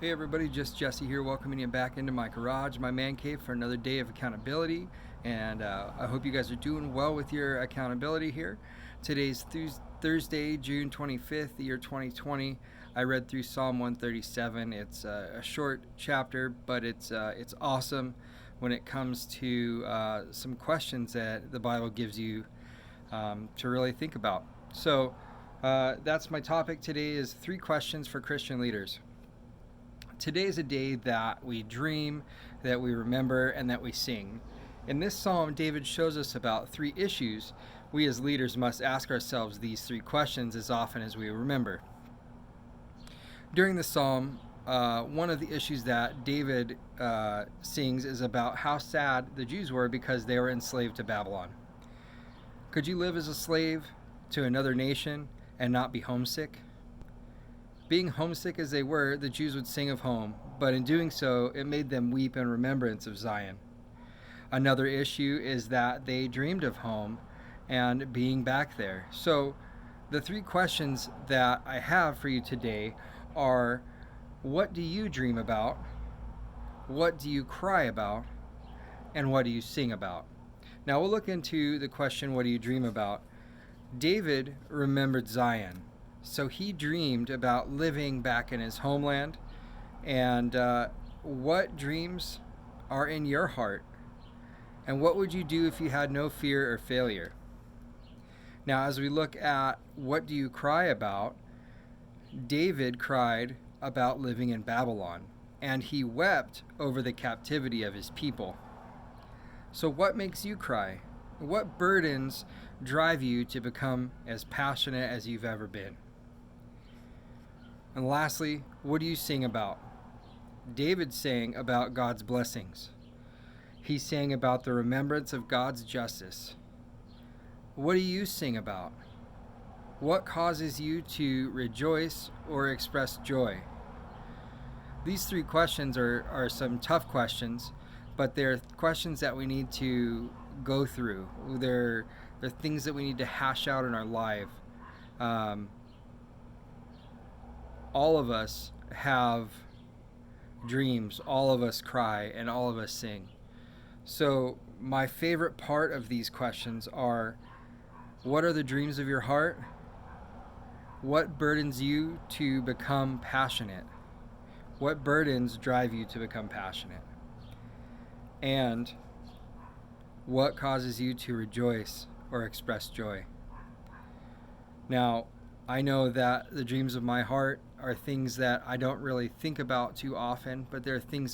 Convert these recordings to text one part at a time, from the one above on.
Hey everybody, just Jesse here, welcoming you back into my garage, my man cave, for another day of accountability. And I hope you guys are doing well with your accountability here. Today's Thursday, June 25th, the year 2020. I read through Psalm 137. It's a short chapter, but it's awesome when it comes to some questions that the Bible gives you to really think about. So that's my topic today: is 3 questions for Christian leaders. Today is a day that we dream, that we remember, and that we sing. In this psalm, David shows us about 3 issues. We as leaders must ask ourselves these 3 questions as often as we remember. During the psalm, one of the issues that David sings is about how sad the Jews were because they were enslaved to Babylon. Could you live as a slave to another nation and not be homesick? Being homesick as they were, the Jews would sing of home, but in doing so, it made them weep in remembrance of Zion. Another issue is that they dreamed of home and being back there. So the 3 questions that I have for you today are: what do you dream about? What do you cry about? And what do you sing about? Now we'll look into the question, what do you dream about? David remembered Zion. So he dreamed about living back in his homeland. And what dreams are in your heart? And what would you do if you had no fear or failure? Now, as we look at what do you cry about, David cried about living in Babylon, and he wept over the captivity of his people. So what makes you cry? What burdens drive you to become as passionate as you've ever been? And lastly, what do you sing about? David sang about God's blessings. He sang about the remembrance of God's justice. What do you sing about? What causes you to rejoice or express joy? These 3 questions are some tough questions, but they're questions that we need to go through. They're things that we need to hash out in our life. All of us have dreams, all of us cry, and all of us sing. So my favorite part of these questions are: what are the dreams of your heart? What burdens you to become passionate? What burdens drive you to become passionate? And what causes you to rejoice or express joy? Now, I know that the dreams of my heart are things that I don't really think about too often, but they are things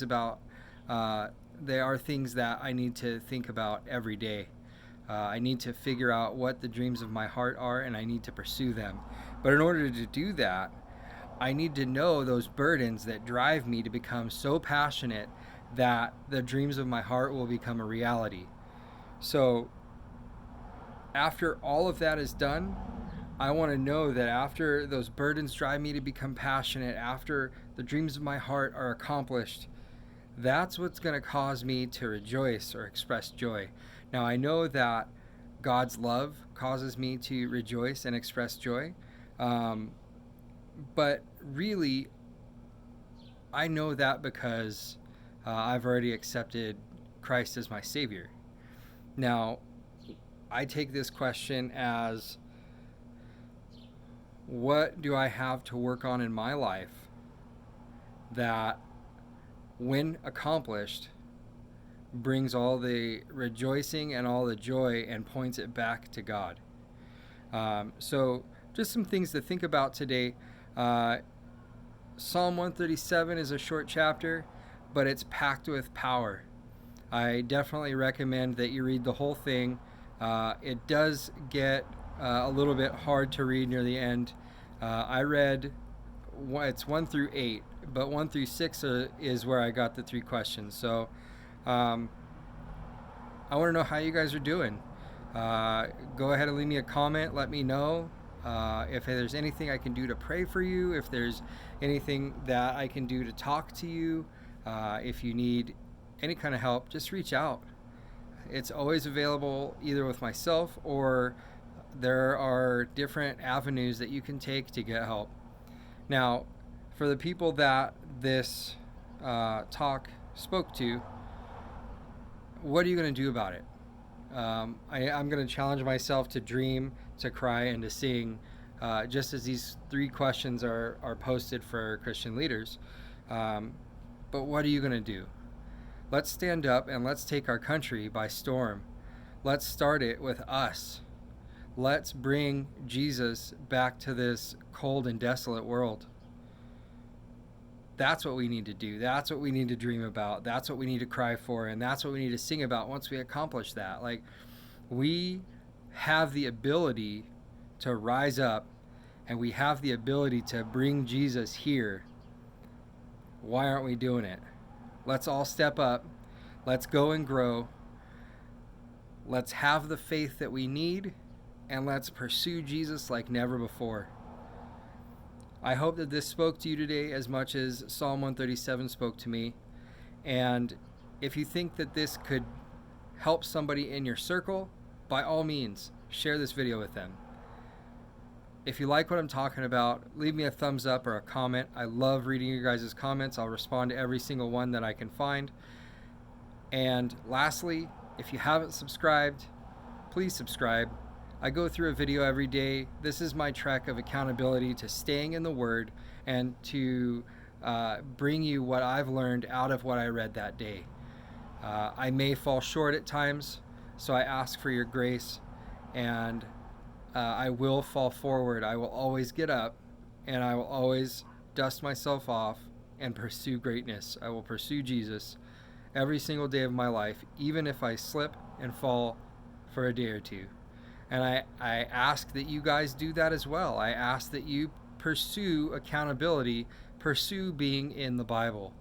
that I need to think about every day. I need to figure out what the dreams of my heart are, and I need to pursue them. But in order to do that, I need to know those burdens that drive me to become so passionate that the dreams of my heart will become a reality. So after all of that is done, I want to know that after those burdens drive me to become passionate, after the dreams of my heart are accomplished, that's what's going to cause me to rejoice or express joy. Now, I know that God's love causes me to rejoice and express joy, but really, I know that because I've already accepted Christ as my Savior. Now, I take this question as: what do I have to work on in my life that, when accomplished, brings all the rejoicing and all the joy and points it back to God? So just some things to think about today. Psalm 137 is a short chapter, but it's packed with power. I definitely recommend that you read the whole thing. It does get a little bit hard to read near the end. I read, it's 1 through 8, but 1 through 6 is where I got the 3 questions. So I want to know how you guys are doing. Go ahead and leave me a comment. Let me know if there's anything I can do to pray for you, if there's anything that I can do to talk to you. If you need any kind of help, just reach out. It's always available either with myself, or there are different avenues that you can take to get help. Now, For the people that this talk spoke to, what are you going to do about it? I'm going to challenge myself to dream, to cry, and to sing, just as these 3 questions are posted for Christian leaders. But what are you going to do? Let's stand up and let's take our country by storm. Let's start it with us. Let's bring Jesus back to this cold and desolate world. That's what we need to do. That's what we need to dream about. That's what we need to cry for. And that's what we need to sing about once we accomplish that. Like, we have the ability to rise up, and we have the ability to bring Jesus here. Why aren't we doing it? Let's all step up. Let's go and grow. Let's have the faith that we need, and let's pursue Jesus like never before. I hope that this spoke to you today as much as Psalm 137 spoke to me. And if you think that this could help somebody in your circle, by all means, share this video with them. If you like what I'm talking about, leave me a thumbs up or a comment. I love reading your guys' comments. I'll respond to every single one that I can find. And lastly, if you haven't subscribed, please subscribe. I go through a video every day. This is my trek of accountability to staying in the Word and to bring you what I've learned out of what I read that day. I may fall short at times, so I ask for your grace, and I will fall forward. I will always get up, and I will always dust myself off and pursue greatness. I will pursue Jesus every single day of my life, even if I slip and fall for a day or two. And I ask that you guys do that as well. I ask that you pursue accountability, pursue being in the Bible.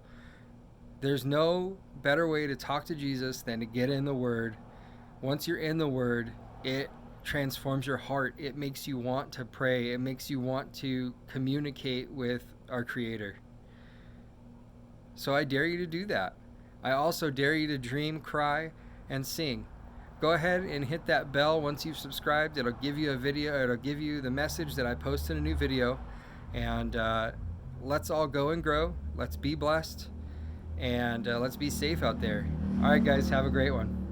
There's no better way to talk to Jesus than to get in the Word. Once you're in the Word, it transforms your heart. It makes you want to pray. It makes you want to communicate with our Creator. So I dare you to do that. I also dare you to dream, cry, and sing. Go ahead and hit that bell once you've subscribed. It'll give you a video. It'll give you the message that I post in a new video. And let's all go and grow. Let's be blessed. And let's be safe out there. All right, guys, have a great one.